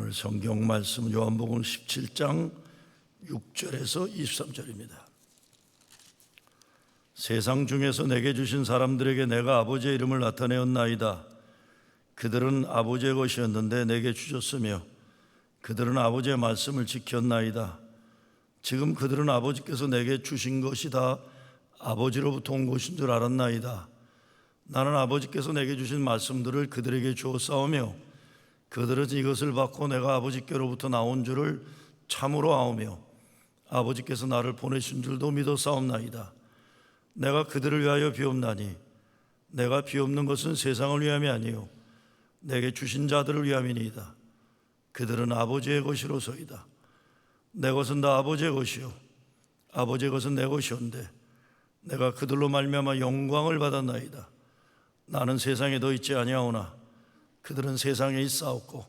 오늘 성경 말씀 요한복음 17장 6절에서 23절입니다. 세상 중에서 내게 주신 사람들에게 내가 아버지의 이름을 나타내었나이다. 그들은 아버지의 것이었는데 내게 주셨으며 그들은 아버지의 말씀을 지켰나이다. 지금 그들은 아버지께서 내게 주신 것이 다 아버지로부터 온 것인 줄 알았나이다. 나는 아버지께서 내게 주신 말씀들을 그들에게 주었사오며 그들은 이것을 받고 내가 아버지께로부터 나온 줄을 참으로 아오며 아버지께서 나를 보내신 줄도 믿었사옵나이다. 내가 그들을 위하여 비옵나니 내가 비옵는 것은 세상을 위함이 아니요 내게 주신 자들을 위함이니이다. 그들은 아버지의 것이로소이다. 내 것은 다 아버지의 것이요 아버지의 것은 내 것이온데 내가 그들로 말미암아 영광을 받았나이다. 나는 세상에 더 있지 아니하오나 그들은 세상에 있사옵고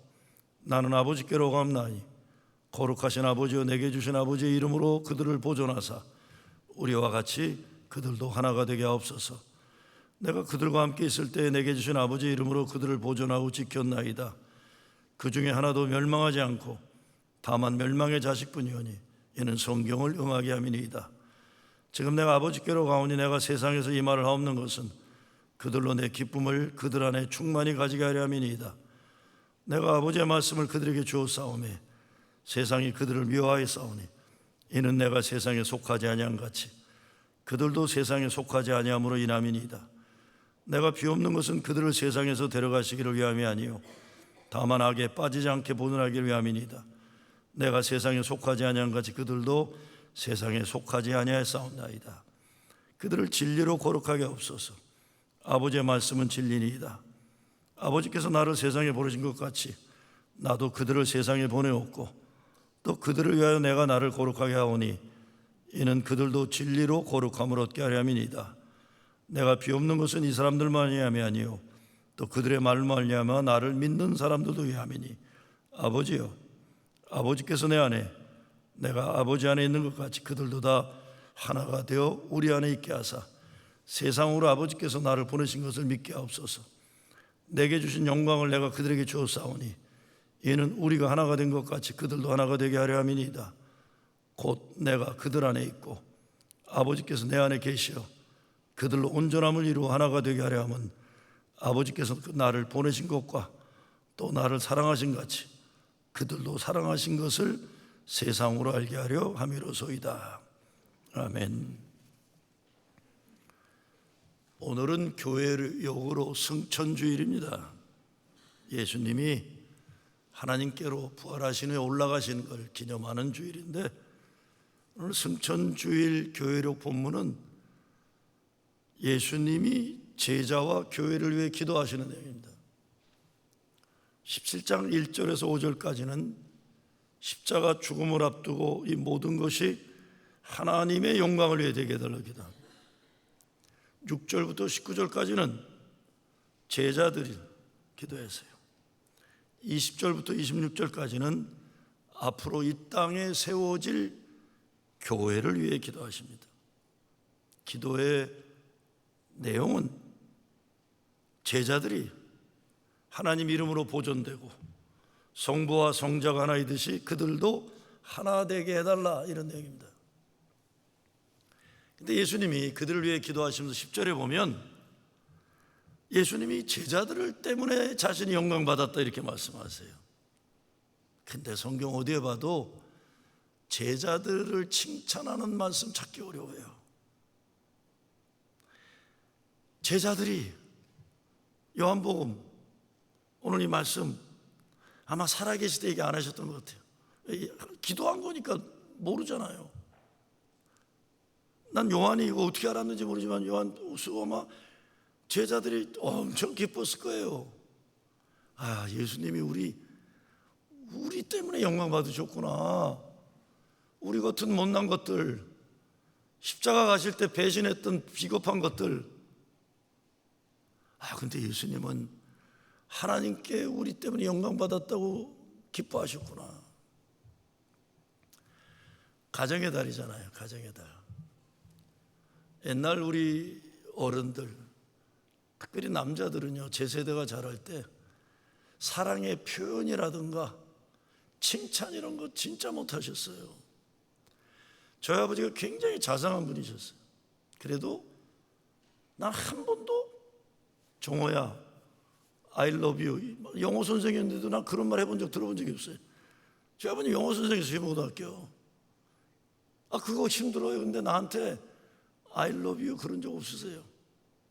나는 아버지께로 감나니 거룩하신 아버지여 내게 주신 아버지의 이름으로 그들을 보존하사 우리와 같이 그들도 하나가 되게 하옵소서. 내가 그들과 함께 있을 때에 내게 주신 아버지의 이름으로 그들을 보존하고 지켰나이다. 그 중에 하나도 멸망하지 않고 다만 멸망의 자식뿐이오니 이는 성경을 응하게 함이니이다. 지금 내가 아버지께로 가오니 내가 세상에서 이 말을 하옵는 것은 그들로 내 기쁨을 그들 안에 충만히 가지게 하려 함이니이다. 내가 아버지의 말씀을 그들에게 주었사오매 세상이 그들을 미워하였사오니 이는 내가 세상에 속하지 아니한 같이 그들도 세상에 속하지 아니함으로 인함이니이다. 내가 비옵는 것은 그들을 세상에서 데려가시기를 위함이 아니요 다만 악에 빠지지 않게 보존하기를 위함이니이다. 내가 세상에 속하지 아니한 같이 그들도 세상에 속하지 아니하였사옵나이다. 그들을 진리로 거룩하게 하옵소서. 아버지의 말씀은 진리니이다. 아버지께서 나를 세상에 보내신 것 같이 나도 그들을 세상에 보내었고 또 그들을 위하여 내가 나를 거룩하게 하오니 이는 그들도 진리로 거룩함을 얻게 하려 함이니이다. 내가 비옵는 것은 이 사람들만이 함이 아니요 또 그들의 말을 말미암아 나를 믿는 사람들도 위함이니 아버지여 아버지께서 내 안에 내가 아버지 안에 있는 것 같이 그들도 다 하나가 되어 우리 안에 있게 하사 세상으로 아버지께서 나를 보내신 것을 믿게 하옵소서. 내게 주신 영광을 내가 그들에게 주었사오니 이는 우리가 하나가 된 것 같이 그들도 하나가 되게 하려 함이니이다. 곧 내가 그들 안에 있고 아버지께서 내 안에 계시어 그들로 온전함을 이루어 하나가 되게 하려 함은 아버지께서 나를 보내신 것과 또 나를 사랑하신 같이 그들도 사랑하신 것을 세상으로 알게 하려 함이로소이다. 아멘. 오늘은 교회역으로 승천주일입니다. 예수님이 하나님께로 부활하신 후에 올라가신 걸 기념하는 주일인데 오늘 승천주일 교회력 본문은 예수님이 제자와 교회를 위해 기도하시는 내용입니다. 17장 1절에서 5절까지는 십자가 죽음을 앞두고 이 모든 것이 하나님의 영광을 위해 되게 해달라고 기도합니다. 6절부터 19절까지는 제자들이 기도했어요. 20절부터 26절까지는 앞으로 이 땅에 세워질 교회를 위해 기도하십니다. 기도의 내용은 제자들이 하나님 이름으로 보존되고 성부와 성자가 하나이듯이 그들도 하나 되게 해달라 이런 내용입니다. 근데 예수님이 그들을 위해 기도하시면서 10절에 보면 예수님이 제자들을 때문에 자신이 영광받았다 이렇게 말씀하세요. 근데 성경 어디에 봐도 제자들을 칭찬하는 말씀 찾기 어려워요. 제자들이 요한복음 오늘 이 말씀 아마 살아계실 때 얘기 안 하셨던 것 같아요. 기도한 거니까 모르잖아요. 난 요한이 이거 어떻게 알았는지 모르지만 요한 아마 제자들이 엄청 기뻤을 거예요. 아, 예수님이 우리 때문에 영광 받으셨구나. 우리 같은 못난 것들, 십자가 가실 때 배신했던 비겁한 것들. 아, 근데 예수님은 하나님께 우리 때문에 영광 받았다고 기뻐하셨구나. 가정의 달이잖아요. 가정의 달. 옛날 우리 어른들, 특별히 남자들은요, 제 세대가 자랄 때 사랑의 표현이라든가 칭찬 이런 거 진짜 못하셨어요. 저희 아버지가 굉장히 자상한 분이셨어요. 그래도 난 한 번도 종호야 I love you 영어 선생이었는데도 난 그런 말 해본 적 들어본 적이 없어요. 저희 아버님 영어 선생이었어요. 고등학교. 그거 힘들어요. 근데 나한테 I love you 그런 적 없으세요.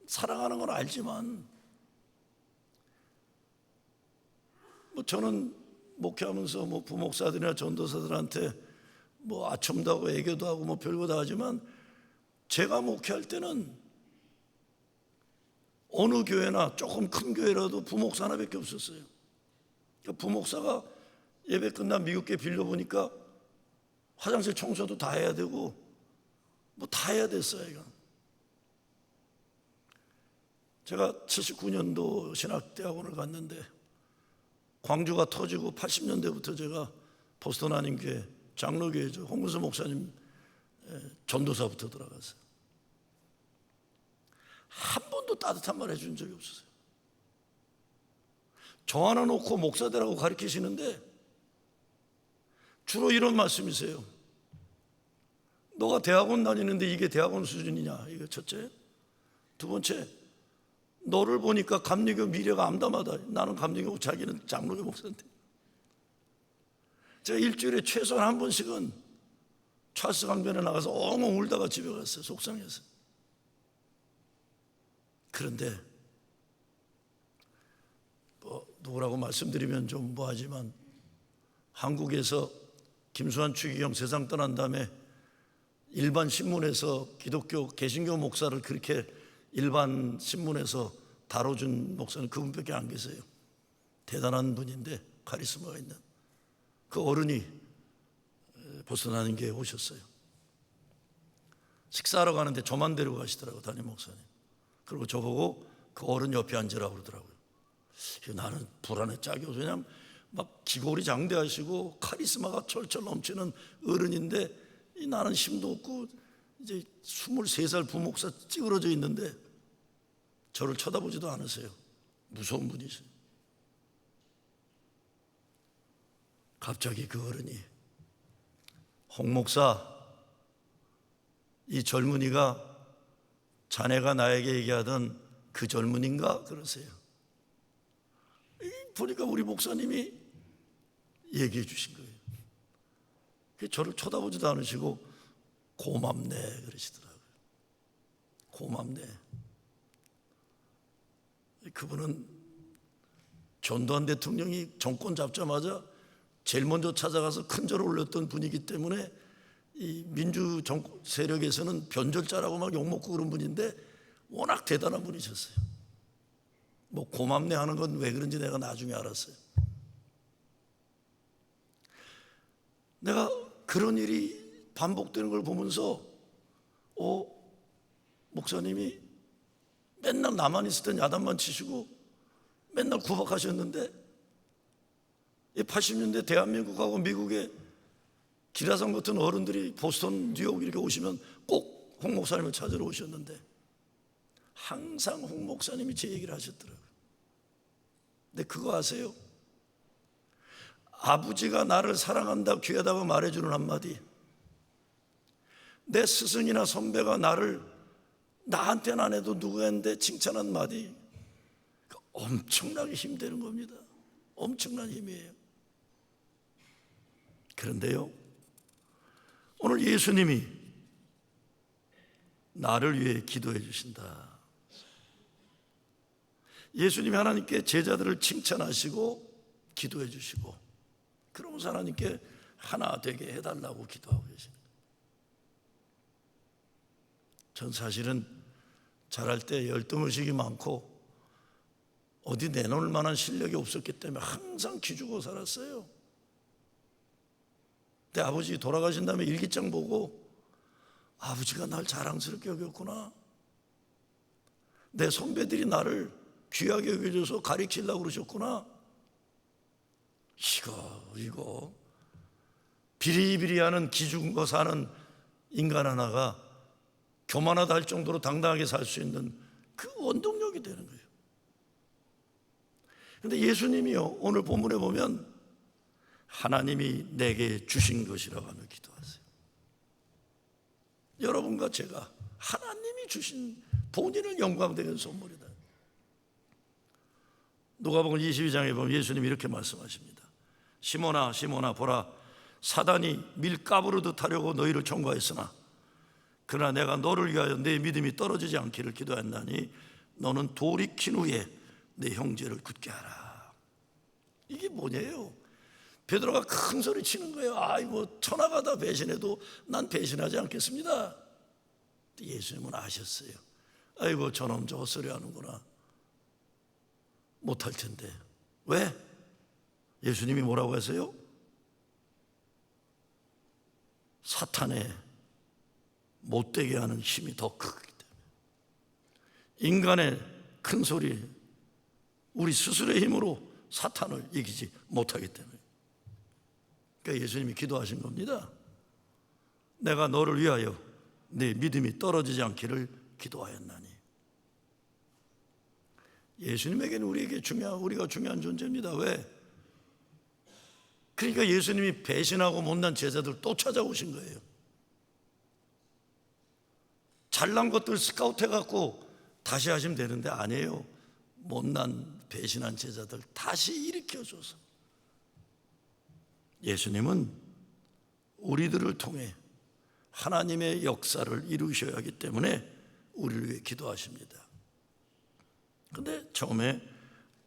사랑하는 건 알지만 저는 목회하면서 부목사들이나 전도사들한테 아첨도 하고 애교도 하고 별거 다 하지만 제가 목회할 때는 어느 교회나 조금 큰 교회라도 부목사 하나밖에 없었어요. 그러니까 부목사가 예배 끝나면 미국계 빌려보니까 화장실 청소도 다 해야 되고 다 해야 됐어요. 제가 79년도 신학대학원을 갔는데 광주가 터지고 80년대부터 제가 보스턴 한인교회 장로교회죠. 홍문수 목사님 전도사부터 들어갔어요. 한 번도 따뜻한 말 해준 적이 없었어요. 저 하나 놓고 목사들하고 가르치시는데 주로 이런 말씀이세요. 너가 대학원 다니는데 이게 대학원 수준이냐? 이거 첫째. 두 번째, 너를 보니까 감리교 미래가 암담하다. 나는 감리교, 자기는 장로교 목사인데. 제가 일주일에 최소한 한 번씩은 찰스 강변에 나가서 엉엉 울다가 집에 갔어요. 속상해서. 그런데 누구라고 말씀드리면 좀 뭐하지만 한국에서 김수환 추기경 세상 떠난 다음에 일반 신문에서 기독교 개신교 목사를 그렇게 일반 신문에서 다뤄준 목사는 그분밖에 안 계세요. 대단한 분인데 카리스마가 있는 그 어른이 보스턴 한인교회에 오셨어요. 식사하러 가는데 저만 데리고 가시더라고요. 담임 목사님. 그리고 저보고 그 어른 옆에 앉으라고 그러더라고요. 나는 불안에 짝이 없어요. 왜냐하면 기골이 장대하시고 카리스마가 철철 넘치는 어른인데 나는 힘도 없고 이제 23살 부목사 찌그러져 있는데 저를 쳐다보지도 않으세요. 무서운 분이세요. 갑자기 그 어른이 홍 목사, 이 젊은이가 자네가 나에게 얘기하던 그 젊은인가? 그러세요. 보니까 우리 목사님이 얘기해 주신 거예요. 저를 쳐다보지도 않으시고 고맙네 그러시더라고요. 고맙네. 그분은 전두환 대통령이 정권 잡자마자 제일 먼저 찾아가서 큰 절을 올렸던 분이기 때문에 이 민주 세력에서는 변절자라고 막 욕먹고 그런 분인데 워낙 대단한 분이셨어요. 고맙네 하는 건 왜 그런지 내가 나중에 알았어요. 내가 그런 일이 반복되는 걸 보면서 목사님이 맨날 나만 있을 땐 야단만 치시고 맨날 구박하셨는데 80년대 대한민국하고 미국의 기라성 같은 어른들이 보스턴, 뉴욕 이렇게 오시면 꼭 홍 목사님을 찾으러 오셨는데 항상 홍 목사님이 제 얘기를 하셨더라고요. 근데 그거 아세요? 아버지가 나를 사랑한다, 귀하다고 말해주는 한마디, 내 스승이나 선배가 나한테는 안 해도 누구한테 칭찬한 마디, 엄청나게 힘되는 겁니다. 엄청난 힘이에요. 그런데요, 오늘 예수님이 나를 위해 기도해 주신다. 예수님이 하나님께 제자들을 칭찬하시고 기도해 주시고 그러면서 하나님께 하나 되게 해달라고 기도하고 계십니다. 전 사실은 자랄 때 열등의식이 많고 어디 내놓을 만한 실력이 없었기 때문에 항상 기죽어 살았어요. 근데 아버지 돌아가신 다음에 일기장 보고 아버지가 날 자랑스럽게 여겼구나. 내 선배들이 나를 귀하게 여겨줘서 가르치려고 그러셨구나. 이거 비리비리하는 기죽어 사는 인간 하나가 교만하다 할 정도로 당당하게 살 수 있는 그 원동력이 되는 거예요. 그런데 예수님이요, 오늘 본문에 보면 하나님이 내게 주신 것이라고 하며 기도하세요. 여러분과 제가 하나님이 주신 본인을 영광되게 선물이다. 누가복음 22장에 보면 예수님이 이렇게 말씀하십니다. 시몬아 시몬아 보라, 사단이 밀가부르듯 하려고 너희를 청구하였으나 그러나 내가 너를 위하여 내 믿음이 떨어지지 않기를 기도했나니 너는 돌이킨 후에 내 형제를 굳게 하라. 이게 뭐냐요? 베드로가 큰 소리 치는 거예요. 아이고, 천하가 다 배신해도 난 배신하지 않겠습니다. 예수님은 아셨어요. 아이고, 저놈 저 헛소리 하는구나. 못할 텐데. 왜? 예수님이 뭐라고 했어요? 사탄의 못되게 하는 힘이 더 크기 때문에. 인간의 큰 소리, 우리 스스로의 힘으로 사탄을 이기지 못하기 때문에. 그러니까 예수님이 기도하신 겁니다. 내가 너를 위하여 네 믿음이 떨어지지 않기를 기도하였나니. 예수님에게는 우리가 중요한 존재입니다. 왜? 그러니까 예수님이 배신하고 못난 제자들 또 찾아오신 거예요. 잘난 것들 스카우트 해갖고 다시 하시면 되는데 아니에요. 못난 배신한 제자들 다시 일으켜줘서. 예수님은 우리들을 통해 하나님의 역사를 이루셔야 하기 때문에 우리를 위해 기도하십니다. 그런데 처음에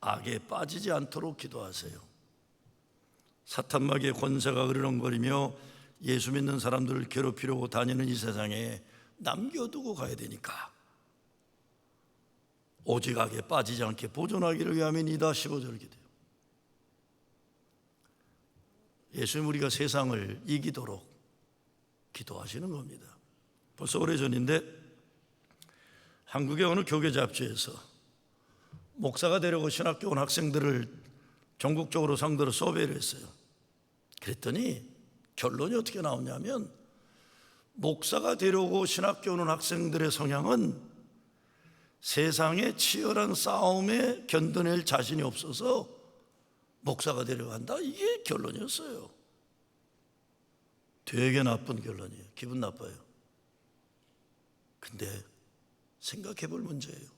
악에 빠지지 않도록 기도하세요. 사탄마귀의 권세가 으르렁거리며 예수 믿는 사람들을 괴롭히려고 다니는 이 세상에 남겨두고 가야 되니까 오직 악에 빠지지 않게 보존하기를 위함이니이다. 15절 기도해요. 예수님 우리가 세상을 이기도록 기도하시는 겁니다. 벌써 오래전인데 한국의 어느 교계 잡지에서 목사가 되려고 신학교 온 학생들을 전국적으로 상대로 서베이를 했어요. 그랬더니 결론이 어떻게 나오냐면 목사가 되려고 신학교 오는 학생들의 성향은 세상의 치열한 싸움에 견뎌낼 자신이 없어서 목사가 되려고 한다. 이게 결론이었어요. 되게 나쁜 결론이에요. 기분 나빠요. 근데 생각해 볼 문제예요.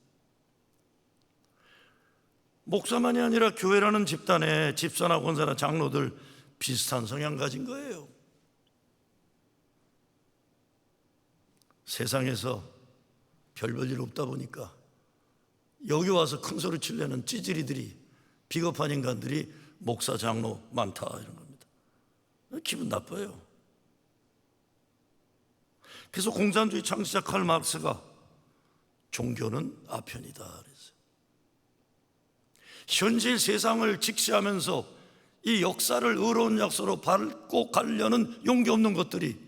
목사만이 아니라 교회라는 집단에 집사나 권사나 장로들 비슷한 성향 가진 거예요. 세상에서 별 볼 일 없다 보니까 여기 와서 큰 소리 치려는 찌질이들이, 비겁한 인간들이 목사 장로 많다 이런 겁니다. 기분 나빠요. 그래서 공산주의 창시자 칼 마르크스가 종교는 아편이다 그랬어요. 현실 세상을 직시하면서 이 역사를 의로운 약속으로 밟고 가려는 용기 없는 것들이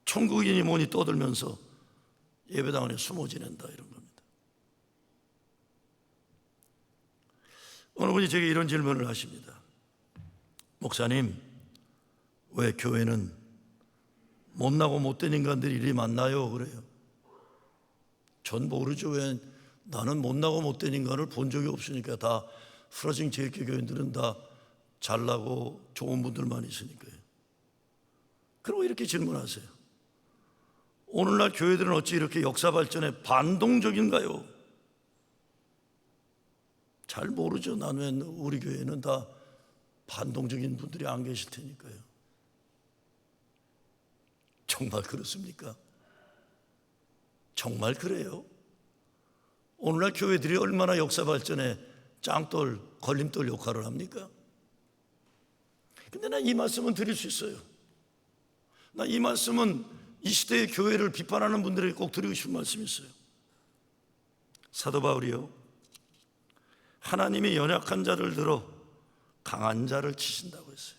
천국인이 뭐니 떠들면서 예배당 안에 숨어 지낸다 이런 겁니다. 어느 분이 제게 이런 질문을 하십니다. 목사님, 왜 교회는 못나고 못된 인간들이 이리 많나요? 그래요. 전 모르죠. 왜? 나는 못나고 못된 인간을 본 적이 없으니까. 다 프라징 제일교 교인들은 다 잘나고 좋은 분들만 있으니까요. 그리고 이렇게 질문하세요. 오늘날 교회들은 어찌 이렇게 역사 발전에 반동적인가요? 잘 모르죠. 나는 우리 교회는 다 반동적인 분들이 안 계실 테니까요. 정말 그렇습니까? 정말 그래요? 오늘날 교회들이 얼마나 역사 발전에 짱돌, 걸림돌 역할을 합니까? 근데 나 이 말씀은 드릴 수 있어요. 나 이 말씀은 이 시대의 교회를 비판하는 분들에게 꼭 드리고 싶은 말씀이 있어요. 사도 바울이요, 하나님이 연약한 자를 들어 강한 자를 치신다고 했어요.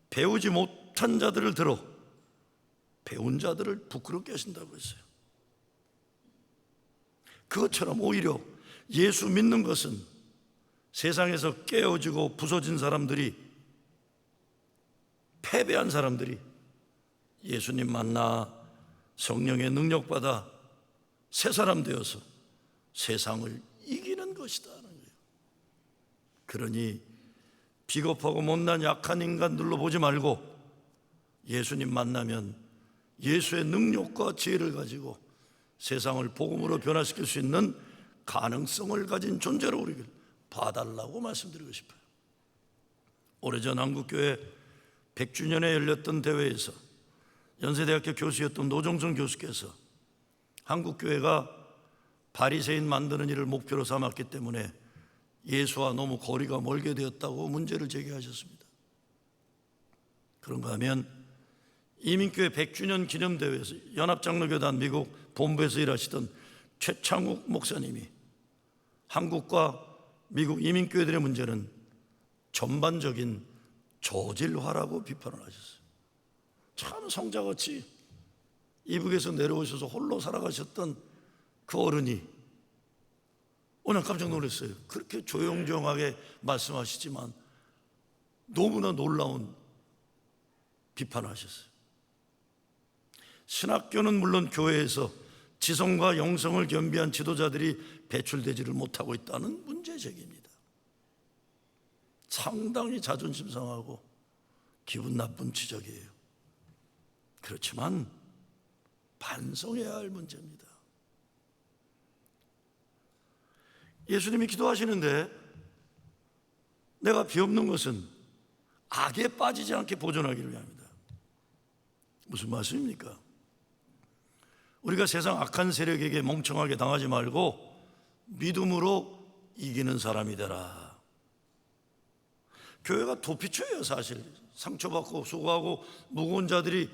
배우지 못한 자들을 들어 배운 자들을 부끄럽게 하신다고 했어요. 그것처럼 오히려 예수 믿는 것은 세상에서 깨어지고 부서진 사람들이, 패배한 사람들이 예수님 만나 성령의 능력받아 새 사람 되어서 세상을 이기는 것이다 하는 거예요. 그러니 비겁하고 못난 약한 인간들로 보지 말고 예수님 만나면 예수의 능력과 지혜를 가지고 세상을 복음으로 변화시킬 수 있는 가능성을 가진 존재로 우리를 봐달라고 말씀드리고 싶어요. 오래전 한국교회 100주년에 열렸던 대회에서 연세대학교 교수였던 노정선 교수께서 한국교회가 바리새인 만드는 일을 목표로 삼았기 때문에 예수와 너무 거리가 멀게 되었다고 문제를 제기하셨습니다. 그런가 하면 이민교회 100주년 기념대회에서 연합장로교단 미국 본부에서 일하시던 최창욱 목사님이 한국과 미국 이민교회들의 문제는 전반적인 저질화라고 비판을 하셨어요. 참 성자같이 이북에서 내려오셔서 홀로 살아가셨던 그 어른이 오늘 깜짝 놀랐어요. 그렇게 조용조용하게 말씀하시지만 너무나 놀라운 비판을 하셨어요. 신학교는 물론 교회에서 지성과 영성을 겸비한 지도자들이 배출되지를 못하고 있다는 문제제기입니다. 상당히 자존심 상하고 기분 나쁜 지적이에요. 그렇지만 반성해야 할 문제입니다. 예수님이 기도하시는데 내가 비없는 것은 악에 빠지지 않게 보존하기를 위함이다. 무슨 말씀입니까? 우리가 세상 악한 세력에게 멍청하게 당하지 말고 믿음으로 이기는 사람이 되라. 교회가 도피처예요. 사실 상처받고 수고하고 무거운 자들이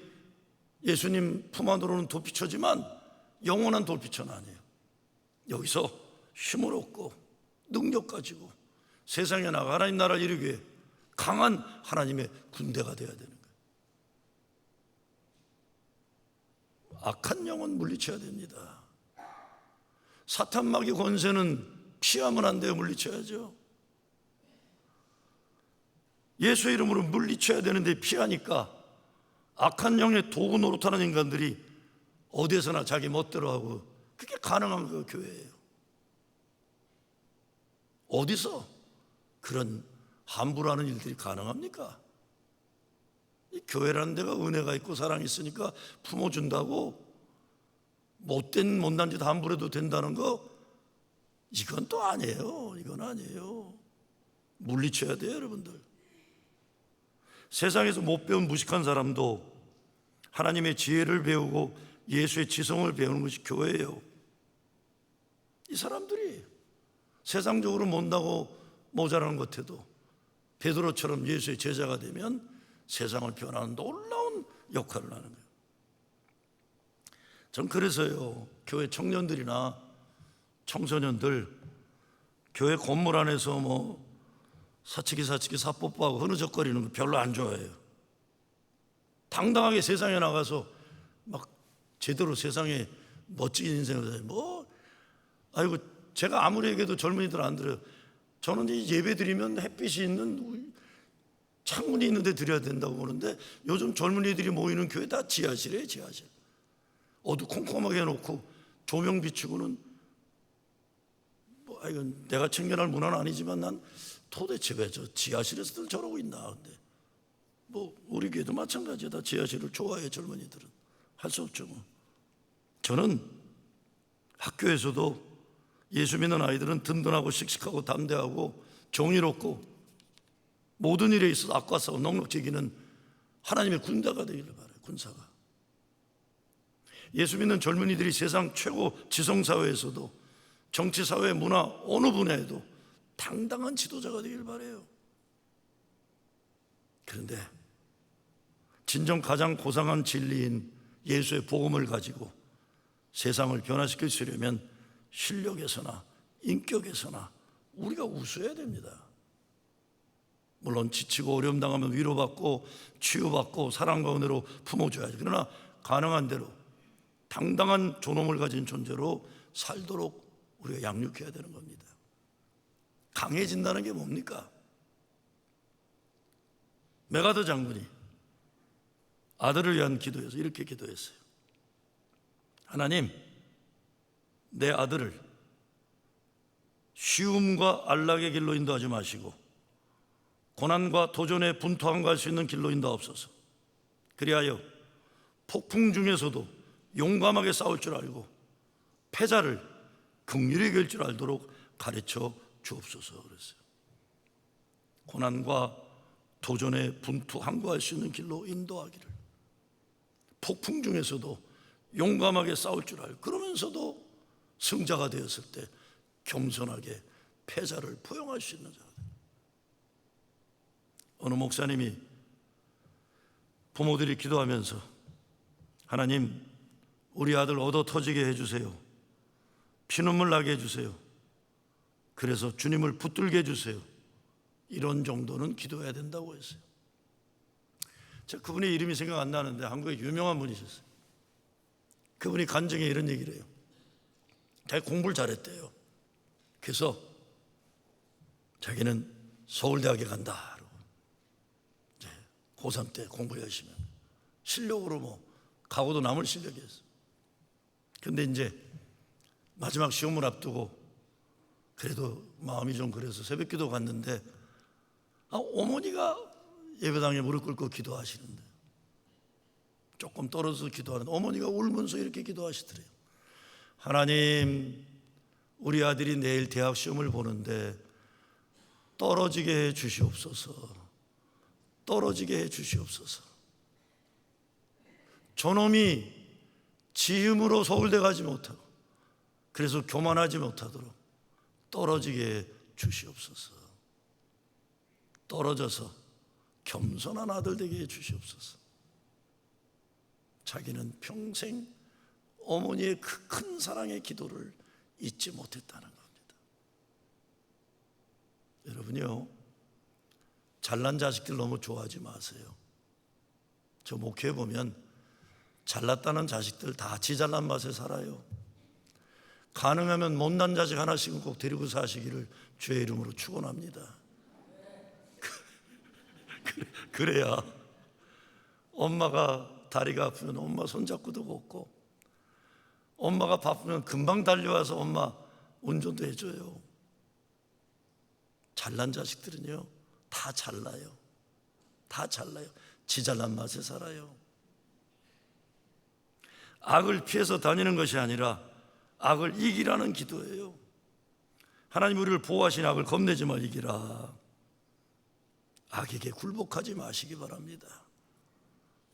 예수님 품 안으로는 도피처지만 영원한 도피처는 아니에요. 여기서 힘을 얻고 능력 가지고 세상에 나가 하나님 나라를 이루기 위해 강한 하나님의 군대가 되어야 되는 거예요. 악한 영은 물리쳐야 됩니다. 사탄 마귀 권세는 피하면 안 돼요. 물리쳐야죠. 예수의 이름으로 물리쳐야 되는데 피하니까 악한 영의 도구 노릇하는 인간들이 어디에서나 자기 멋대로 하고, 그게 가능한 그 교회예요. 어디서 그런 함부로 하는 일들이 가능합니까? 이 교회라는 데가 은혜가 있고 사랑이 있으니까 품어준다고 못된 못난 짓 함부로 해도 된다는 거, 이건 또 아니에요. 이건 아니에요. 물리쳐야 돼요, 여러분들. 세상에서 못 배운 무식한 사람도 하나님의 지혜를 배우고 예수의 지성을 배우는 것이 교회예요. 이 사람들이 세상적으로 못나고 모자라는 것 같아도 베드로처럼 예수의 제자가 되면 세상을 변화하는 놀라운 역할을 하는 거예요. 전 그래서요, 교회 청년들이나 청소년들 교회 건물 안에서 사치기 사뽀뽀하고 흐느적거리는 거 별로 안 좋아해요. 당당하게 세상에 나가서 막 제대로 세상에 멋진 인생을 살아요. 아이고, 제가 아무리 얘기해도 젊은이들 안 들어요. 저는 이 예배 드리면 햇빛이 있는 창문이 있는 데 드려야 된다고 보는데, 요즘 젊은이들이 모이는 교회 다 지하실이에요. 지하실. 어두컴컴하게 해놓고 조명 비추고는 이건 내가 챙겨날 문화는 아니지만 난 도대체 왜 저 지하실에서들 저러고 있나. 근데 우리 교회도 마찬가지다. 지하실을 좋아해. 젊은이들은 할 수 없죠. 저는 학교에서도 예수 믿는 아이들은 든든하고 씩씩하고 담대하고 정의롭고 모든 일에 있어서 악과 싸워 넉넉히 이기는 하나님의 군대가 되기를 바라요. 군사가. 예수 믿는 젊은이들이 세상 최고 지성사회에서도 정치사회, 문화 어느 분야에도 당당한 지도자가 되기를 바라요. 그런데 진정 가장 고상한 진리인 예수의 복음을 가지고 세상을 변화시킬 수 있으려면 실력에서나 인격에서나 우리가 우수해야 됩니다. 물론 지치고 어려움 당하면 위로받고 치유받고 사랑과 은혜로 품어줘야지. 그러나 가능한 대로 당당한 존엄을 가진 존재로 살도록 우리가 양육해야 되는 겁니다. 강해진다는 게 뭡니까? 메가더 장군이 아들을 위한 기도에서 이렇게 기도했어요. 하나님, 내 아들을 쉬움과 안락의 길로 인도하지 마시고 고난과 도전에 분투함과 할 수 있는 길로 인도하옵소서. 그리하여 폭풍 중에서도 용감하게 싸울 줄 알고 패자를 긍휼히 여길 줄 알도록 가르쳐 주옵소서. 그랬어요. 고난과 도전에 분투함과 할 수 있는 길로 인도하기를, 폭풍 중에서도 용감하게 싸울 줄 알고 그러면서도 승자가 되었을 때 겸손하게 패자를 포용할 수 있는 자가 돼요. 어느 목사님이 부모들이 기도하면서 하나님, 우리 아들 얻어 터지게 해주세요, 피눈물 나게 해주세요, 그래서 주님을 붙들게 해주세요, 이런 정도는 기도해야 된다고 했어요. 제가 그분의 이름이 생각 안 나는데 한국에 유명한 분이셨어요. 그분이 간증에 이런 얘기를 해요. 자기 공부를 잘했대요. 그래서 자기는 서울대학에 간다. 이제 고3 때 공부 열심히 하고 실력으로 뭐 가고도 남을 실력이었어요. 근데 이제 마지막 시험을 앞두고 그래도 마음이 좀 그래서 새벽기도 갔는데 어머니가 예배당에 무릎 꿇고 기도하시는데 조금 떨어져서 기도하는데 어머니가 울면서 이렇게 기도하시더래요. 하나님, 우리 아들이 내일 대학 시험을 보는데 떨어지게 해 주시옵소서. 떨어지게 해 주시옵소서. 저놈이 지음으로 서울대 가지 못하고 그래서 교만하지 못하도록 떨어지게 해 주시옵소서. 떨어져서 겸손한 아들 되게 해 주시옵소서. 자기는 평생 어머니의 그 큰 사랑의 기도를 잊지 못했다는 겁니다. 여러분요, 잘난 자식들 너무 좋아하지 마세요. 저 목회에 보면 잘났다는 자식들 다 지 잘난 맛에 살아요. 가능하면 못난 자식 하나씩은 꼭 데리고 사시기를 주의 이름으로 축원합니다. 그래야 엄마가 다리가 아프면 엄마 손잡고도 걷고, 엄마가 바쁘면 금방 달려와서 엄마 운전도 해줘요. 잘난 자식들은요 다 잘나요. 다 잘나요. 지 잘난 맛에 살아요. 악을 피해서 다니는 것이 아니라 악을 이기라는 기도예요. 하나님, 우리를 보호하신 악을 겁내지 말 이기라. 악에게 굴복하지 마시기 바랍니다.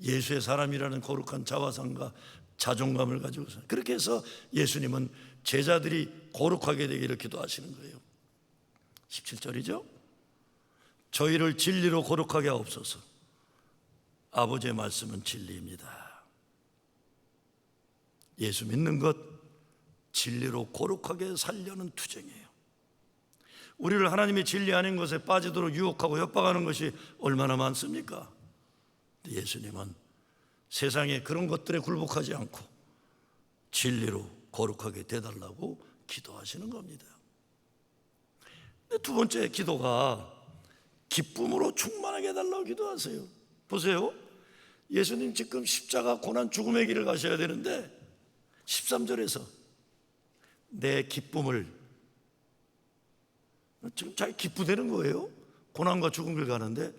예수의 사람이라는 거룩한 자화상과 자존감을 가지고서 그렇게 해서 예수님은 제자들이 거룩하게 되기를 기도하시는 거예요. 17절이죠. 저희를 진리로 거룩하게 하옵소서. 아버지의 말씀은 진리입니다. 예수 믿는 것, 진리로 거룩하게 살려는 투쟁이에요. 우리를 하나님의 진리 아닌 것에 빠지도록 유혹하고 협박하는 것이 얼마나 많습니까? 예수님은 세상에 그런 것들에 굴복하지 않고 진리로 거룩하게 되달라고 기도하시는 겁니다. 두 번째 기도가 기쁨으로 충만하게 해달라고 기도하세요. 보세요, 예수님 지금 십자가 고난 죽음의 길을 가셔야 되는데 13절에서 내 기쁨을, 지금 자기 기쁘되는 거예요. 고난과 죽은 길 가는데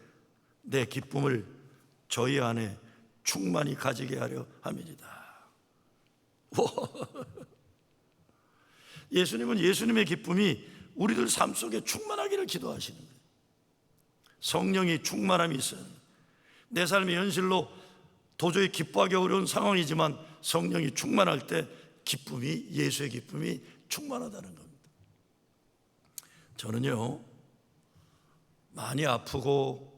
내 기쁨을 저희 안에 충만히 가지게 하려 함이니이다. 예수님은 예수님의 기쁨이 우리들 삶 속에 충만하기를 기도하시는 거예요. 성령이 충만함이 있어요. 내 삶의 현실로 도저히 기뻐하기 어려운 상황이지만 성령이 충만할 때 기쁨이, 예수의 기쁨이 충만하다는 겁니다. 저는요, 많이 아프고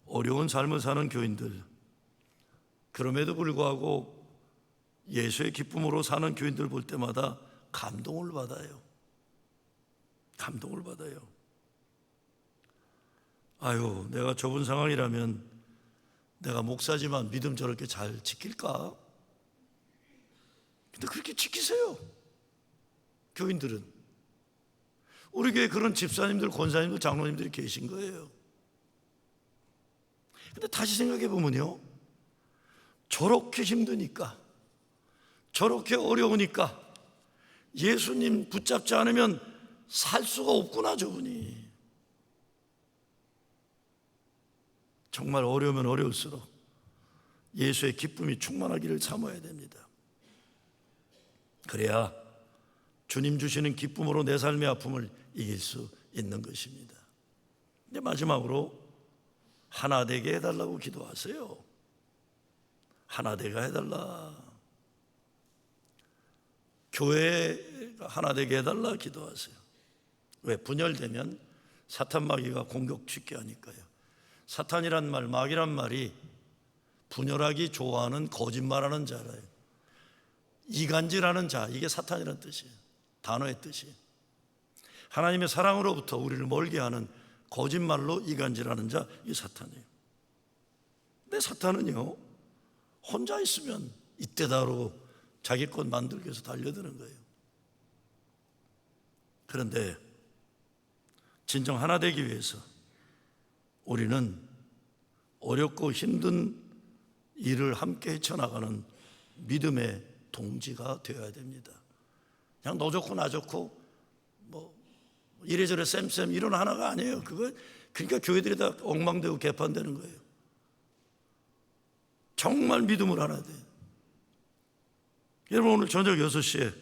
어려운 삶을 사는 교인들, 그럼에도 불구하고 예수의 기쁨으로 사는 교인들 볼 때마다 감동을 받아요. 감동을 받아요. 아유, 내가 좁은 상황이라면 내가 목사지만 믿음 저렇게 잘 지킬까? 근데 그렇게 지키세요. 교인들은. 우리 교회에 그런 집사님들, 권사님들, 장로님들이 계신 거예요. 근데 다시 생각해 보면요, 저렇게 힘드니까, 저렇게 어려우니까 예수님 붙잡지 않으면 살 수가 없구나, 저분이. 정말 어려우면 어려울수록 예수의 기쁨이 충만하기를 사모해야 됩니다. 그래야 주님 주시는 기쁨으로 내 삶의 아픔을 이길 수 있는 것입니다. 이제 마지막으로 하나 되게 해달라고 기도하세요. 하나 되게 해달라. 교회가 하나 되게 해달라 기도하세요. 왜? 분열되면 사탄 마귀가 공격 쉽게 하니까요. 사탄이란 말, 마귀란 말이 분열하기 좋아하는 거짓말하는 자라요. 이간질하는 자, 이게 사탄이란 뜻이에요. 단어의 뜻이. 하나님의 사랑으로부터 우리를 멀게 하는 거짓말로 이간질하는 자, 이 사탄이에요. 근데 사탄은요, 혼자 있으면 이때다로 자기 것 만들기 위해서 달려드는 거예요. 그런데 진정 하나 되기 위해서 우리는 어렵고 힘든 일을 함께 헤쳐나가는 믿음의 동지가 되어야 됩니다. 그냥 너 좋고 나 좋고 뭐 이래저래 쌤쌤 이런 하나가 아니에요. 그러니까 교회들이 다 엉망되고 개판되는 거예요. 정말 믿음을 하나 돼요. 여러분, 오늘 저녁 6시에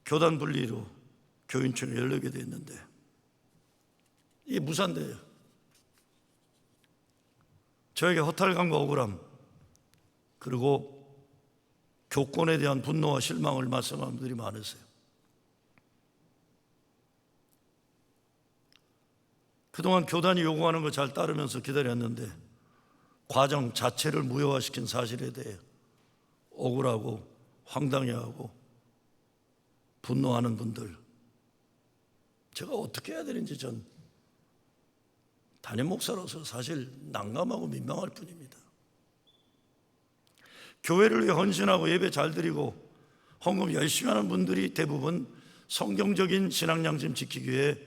교단 분리로 교인총회 열리게 되어 있는데 이게 무산돼요. 저에게 허탈감과 억울함, 그리고 교권에 대한 분노와 실망을 말씀하는 분들이 많으세요. 그동안 교단이 요구하는 거 잘 따르면서 기다렸는데 과정 자체를 무효화시킨 사실에 대해 억울하고 황당해하고 분노하는 분들, 제가 어떻게 해야 되는지 전 담임 목사로서 사실 난감하고 민망할 뿐입니다. 교회를 위해 헌신하고 예배 잘 드리고 헌금 열심히 하는 분들이 대부분 성경적인 신앙 양심 지키기 위해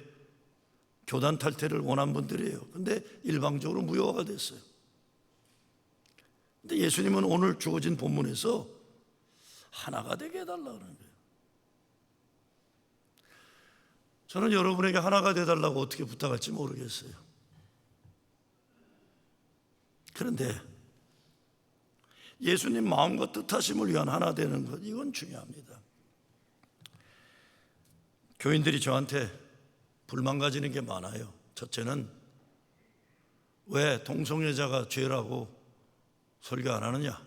교단 탈퇴를 원한 분들이에요. 근데 일방적으로 무효화가 됐어요. 근데 예수님은 오늘 주어진 본문에서 하나가 되게 해달라고 하는 거예요. 저는 여러분에게 하나가 되달라고 어떻게 부탁할지 모르겠어요. 그런데 예수님 마음과 뜻하심을 위한 하나 되는 것, 이건 중요합니다. 교인들이 저한테 불만 가지는 게 많아요. 첫째는 왜 동성애자가 죄라고 설교 안 하느냐.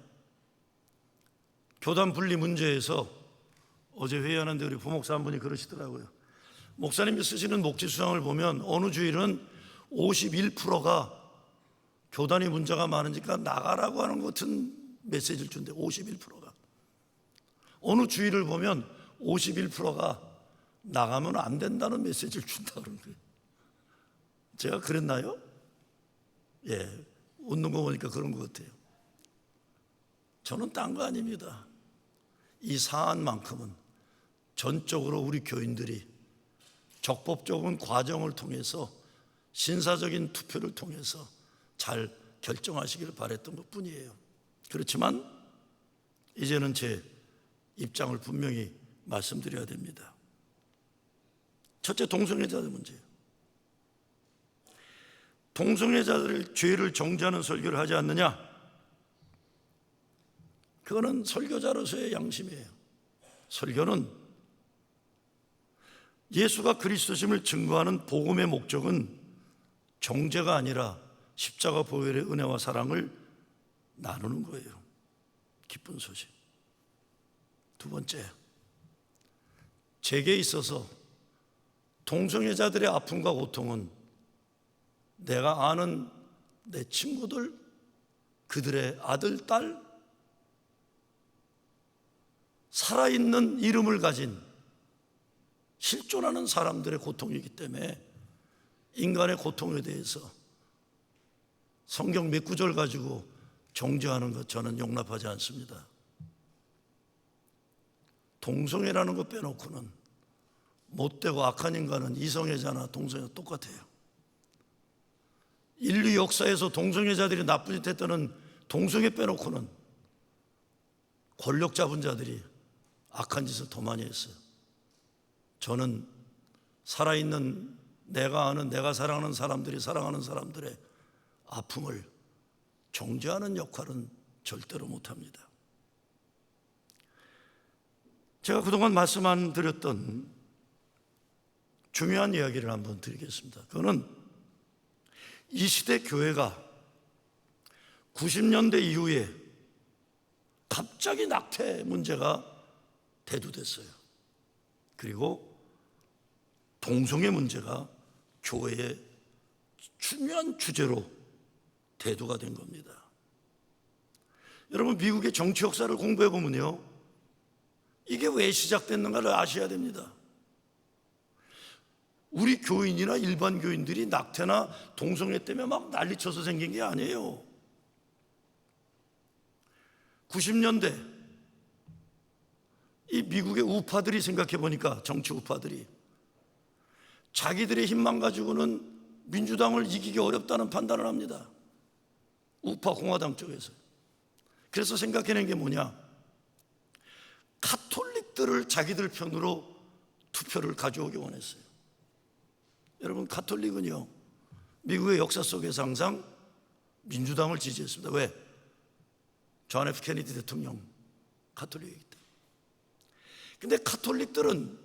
교단 분리 문제에서 어제 회의하는데 우리 부목사 한 분이 그러시더라고요. 목사님이 쓰시는 목지수상을 보면 어느 주일은 51%가 교단이 문제가 많으니까 나가라고 하는 것 같은 메시지를 준대. 51%가. 어느 주일을 보면 51%가 나가면 안 된다는 메시지를 준다고 그러는 거예요. 제가 그랬나요? 예, 웃는 거 보니까 그런 것 같아요. 저는 딴 거 아닙니다. 이 사안만큼은 전적으로 우리 교인들이 적법적인 과정을 통해서 신사적인 투표를 통해서 잘 결정하시기를 바랬던 것뿐이에요. 그렇지만 이제는 제 입장을 분명히 말씀드려야 됩니다. 첫째, 동성애자들 문제예요. 동성애자들의 죄를 정죄하는 설교를 하지 않느냐? 그거는 설교자로서의 양심이에요. 설교는 예수가 그리스도심을 증거하는 복음의 목적은 정죄가 아니라 십자가 보혈의 은혜와 사랑을 나누는 거예요. 기쁜 소식. 두 번째, 제게 있어서 동성애자들의 아픔과 고통은 내가 아는 내 친구들, 그들의 아들, 딸, 살아있는 이름을 가진 실존하는 사람들의 고통이기 때문에 인간의 고통에 대해서 성경 몇 구절 가지고 정죄하는 것 저는 용납하지 않습니다. 동성애라는 것 빼놓고는 못되고 악한 인간은 이성애자나 동성애자 똑같아요. 인류 역사에서 동성애자들이 나쁜 짓 했다는 동성애 빼놓고는 권력 잡은 자들이 악한 짓을 더 많이 했어요. 저는 살아있는 내가 아는, 내가 사랑하는 사람들이 사랑하는 사람들의 아픔을 정죄하는 역할은 절대로 못합니다. 제가 그동안 말씀 안 드렸던 중요한 이야기를 한번 드리겠습니다. 그거는 이 시대 교회가 90년대 이후에 갑자기 낙태 문제가 대두됐어요. 그리고 동성애 문제가 교회의 중요한 주제로 대두가 된 겁니다. 여러분, 미국의 정치 역사를 공부해 보면요, 이게 왜 시작됐는가를 아셔야 됩니다. 우리 교인이나 일반 교인들이 낙태나 동성애 때문에 막 난리쳐서 생긴 게 아니에요. 90년대 이 미국의 우파들이 생각해 보니까, 정치 우파들이 자기들의 힘만 가지고는 민주당을 이기기 어렵다는 판단을 합니다. 우파 공화당 쪽에서. 그래서 생각해낸 게 뭐냐, 가톨릭들을 자기들 편으로 투표를 가져오기 원했어요. 여러분, 가톨릭은요, 미국의 역사 속에서 항상 민주당을 지지했습니다. 왜? 존 F 케네디 대통령 가톨릭이기 때문에. 근데 가톨릭들은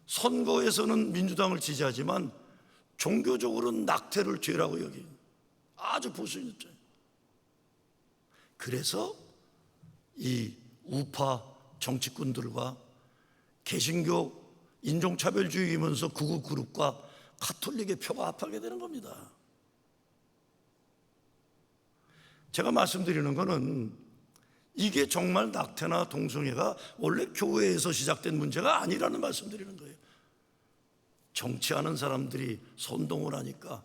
선거에서는 민주당을 지지하지만 종교적으로는 낙태를 죄라고 여기는 아주 보수인 입장이에요. 그래서 이 우파 정치꾼들과 개신교 인종차별주의이면서 극우 그룹과 가톨릭의 표가 합하게 되는 겁니다. 제가 말씀드리는 것은 이게 정말 낙태나 동성애가 원래 교회에서 시작된 문제가 아니라는 말씀드리는 거예요. 정치하는 사람들이 선동을 하니까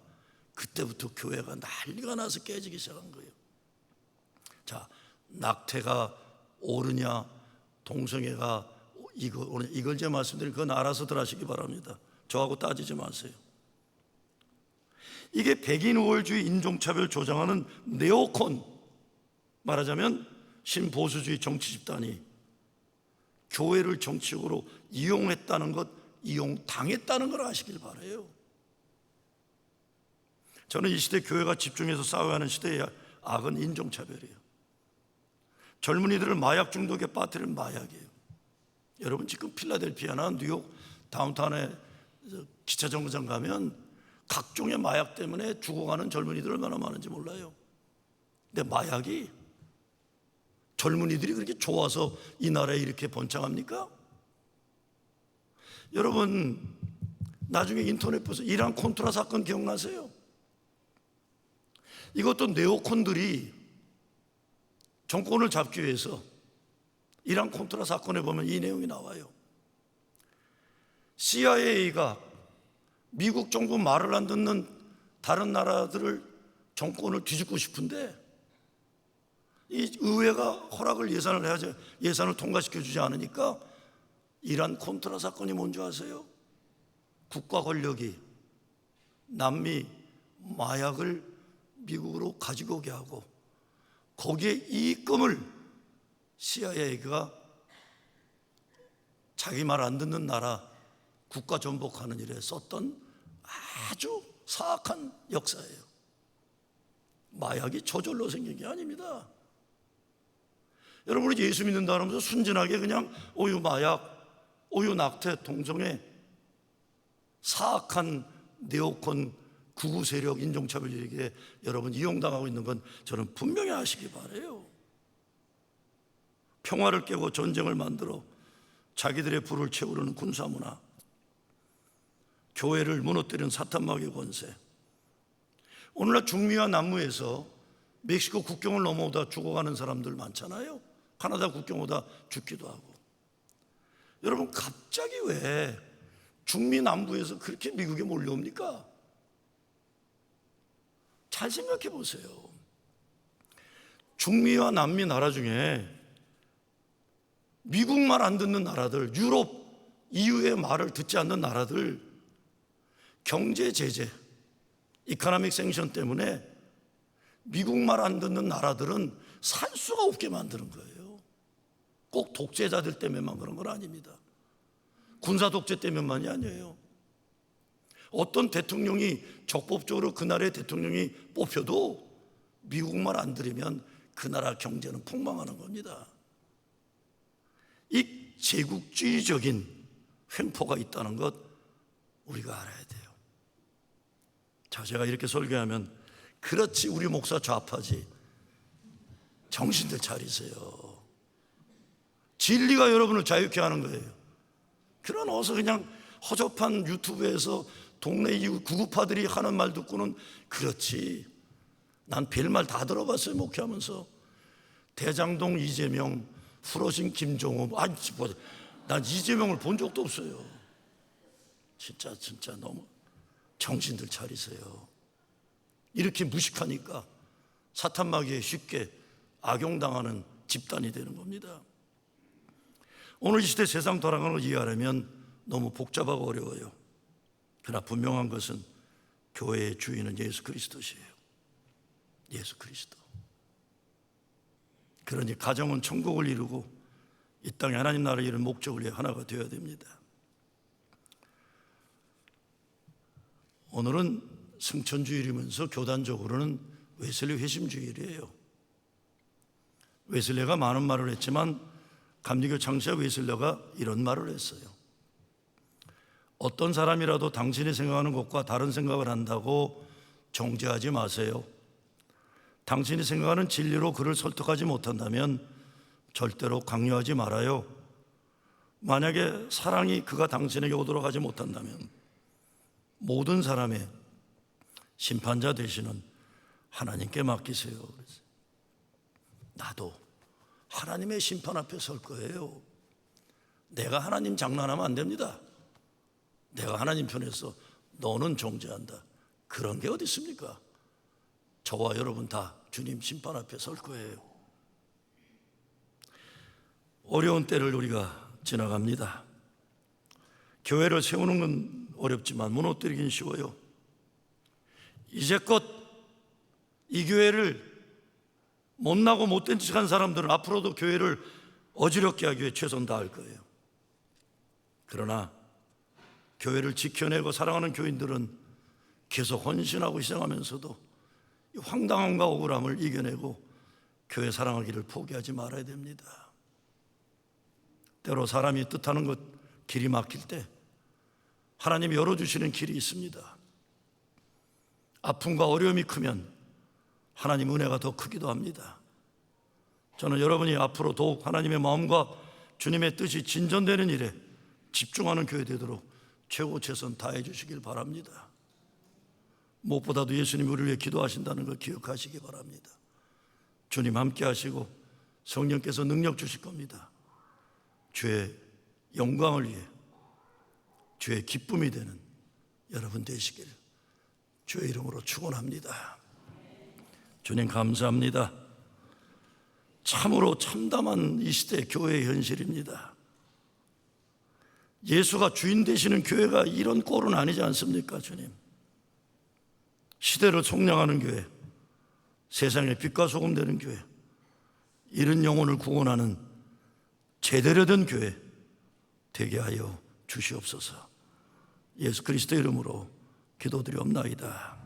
그때부터 교회가 난리가 나서 깨지기 시작한 거예요. 자, 낙태가 옳으냐 동성애가 이걸 제 말씀드린 그건 알아서들 하시기 바랍니다. 저하고 따지지 마세요. 이게 백인 우월주의 인종차별 조장하는 네오콘, 말하자면 신보수주의 정치 집단이 교회를 정치적으로 이용했다는 것, 이용당했다는 걸 아시길 바라요. 저는 이 시대 교회가 집중해서 싸워야 하는 시대의 악은 인종차별이에요. 젊은이들을 마약 중독에 빠뜨리는 마약이에요. 여러분, 지금 필라델피아나 뉴욕 다운타운에 기차 정거장 가면 각종의 마약 때문에 죽어가는 젊은이들 얼마나 많은지 몰라요. 근데 마약이 젊은이들이 그렇게 좋아서 이 나라에 이렇게 번창합니까? 여러분, 나중에 인터넷 보세요. 이란 콘트라 사건 기억나세요? 이것도 네오콘들이 정권을 잡기 위해서, 이란 콘트라 사건에 보면 이 내용이 나와요. CIA가 미국 정부 말을 안 듣는 다른 나라들을 정권을 뒤집고 싶은데 이 의회가 허락을 예산을 해야지, 예산을 통과시켜 주지 않으니까 이란 콘트라 사건이 뭔지 아세요? 국가 권력이 남미 마약을 미국으로 가지고 오게 하고 거기에 이익금을 CIA가 자기 말 안 듣는 나라 국가 전복하는 일에 썼던 아주 사악한 역사예요. 마약이 저절로 생긴 게 아닙니다. 여러분이 예수 믿는다 하면서 순진하게 그냥 오유 마약, 오유 낙태, 동성애, 사악한 네오콘 극우 세력 인종차별에게 여러분 이용당하고 있는 건 저는 분명히 아시기 바라요. 평화를 깨고 전쟁을 만들어 자기들의 부를 채우려는 군사문화, 교회를 무너뜨리는 사탄마귀의 권세. 오늘날 중미와 남미에서 멕시코 국경을 넘어오다 죽어가는 사람들 많잖아요. 카나다 국경 오다 죽기도 하고. 여러분, 갑자기 왜 중미 남부에서 그렇게 미국에 몰려옵니까? 잘 생각해 보세요. 중미와 남미 나라 중에 미국 말 안 듣는 나라들, 유럽, EU의 말을 듣지 않는 나라들, 경제 제재, 이코노믹 생션 때문에 미국 말 안 듣는 나라들은 살 수가 없게 만드는 거예요. 꼭 독재자들 때문에만 그런 건 아닙니다. 군사 독재 때문만이 아니에요. 어떤 대통령이 적법적으로 그 나라의 대통령이 뽑혀도 미국만 안 들이면 그 나라 경제는 폭망하는 겁니다. 이 제국주의적인 횡포가 있다는 것 우리가 알아야 돼요. 자, 제가 이렇게 설교하면 그렇지 우리 목사 좌파지, 정신들 차리세요. 진리가 여러분을 자유케 하는 거예요. 그러나 어서 그냥 허접한 유튜브에서 동네 이웃 구구파들이 하는 말 듣고는 그렇지, 난 별말 다 들어봤어요. 목회하면서 대장동 이재명, 후러신 김종호, 난 이재명을 본 적도 없어요. 진짜 너무 정신들 차리세요. 이렇게 무식하니까 사탄마귀에 쉽게 악용당하는 집단이 되는 겁니다. 오늘 이 시대 세상 돌아가는 걸 이해하려면 너무 복잡하고 어려워요. 그러나 분명한 것은 교회의 주인은 예수 그리스도시에요. 예수 그리스도. 그러니 가정은 천국을 이루고 이 땅에 하나님 나라를 이루는 목적을 위해 하나가 되어야 됩니다. 오늘은 승천주일이면서 교단적으로는 웨슬리 회심주일이에요. 웨슬리가 많은 말을 했지만 감리교 창시자 웨슬리가 이런 말을 했어요. 어떤 사람이라도 당신이 생각하는 것과 다른 생각을 한다고 정죄하지 마세요. 당신이 생각하는 진리로 그를 설득하지 못한다면 절대로 강요하지 말아요. 만약에 사랑이 그가 당신에게 오도록 하지 못한다면 모든 사람의 심판자 되시는 하나님께 맡기세요. 나도 하나님의 심판 앞에 설 거예요. 내가 하나님 장난하면 안 됩니다. 내가 하나님 편에서 너는 정죄한다, 그런 게 어디 있습니까? 저와 여러분 다 주님 심판 앞에 설 거예요. 어려운 때를 우리가 지나갑니다. 교회를 세우는 건 어렵지만 무너뜨리긴 쉬워요. 이제껏 이 교회를 못나고 못된 척한 사람들은 앞으로도 교회를 어지럽게 하기 위해 최선 다할 거예요. 그러나 교회를 지켜내고 사랑하는 교인들은 계속 헌신하고 희생하면서도 이 황당함과 억울함을 이겨내고 교회 사랑하기를 포기하지 말아야 됩니다. 때로 사람이 뜻하는 것 길이 막힐 때 하나님이 열어주시는 길이 있습니다. 아픔과 어려움이 크면 하나님 은혜가 더 크기도 합니다. 저는 여러분이 앞으로 더욱 하나님의 마음과 주님의 뜻이 진전되는 일에 집중하는 교회 되도록 최고 최선 다해 주시길 바랍니다. 무엇보다도 예수님이 우리를 위해 기도하신다는 걸 기억하시기 바랍니다. 주님 함께 하시고 성령께서 능력 주실 겁니다. 주의 영광을 위해 주의 기쁨이 되는 여러분 되시길 주의 이름으로 축원합니다. 주님 감사합니다. 참으로 참담한 이 시대 교회의 현실입니다. 예수가 주인 되시는 교회가 이런 꼴은 아니지 않습니까? 주님, 시대를 속량하는 교회, 세상의 빛과 소금 되는 교회, 잃은 영혼을 구원하는 제대로 된 교회 되게 하여 주시옵소서. 예수 그리스도 이름으로 기도드리옵나이다.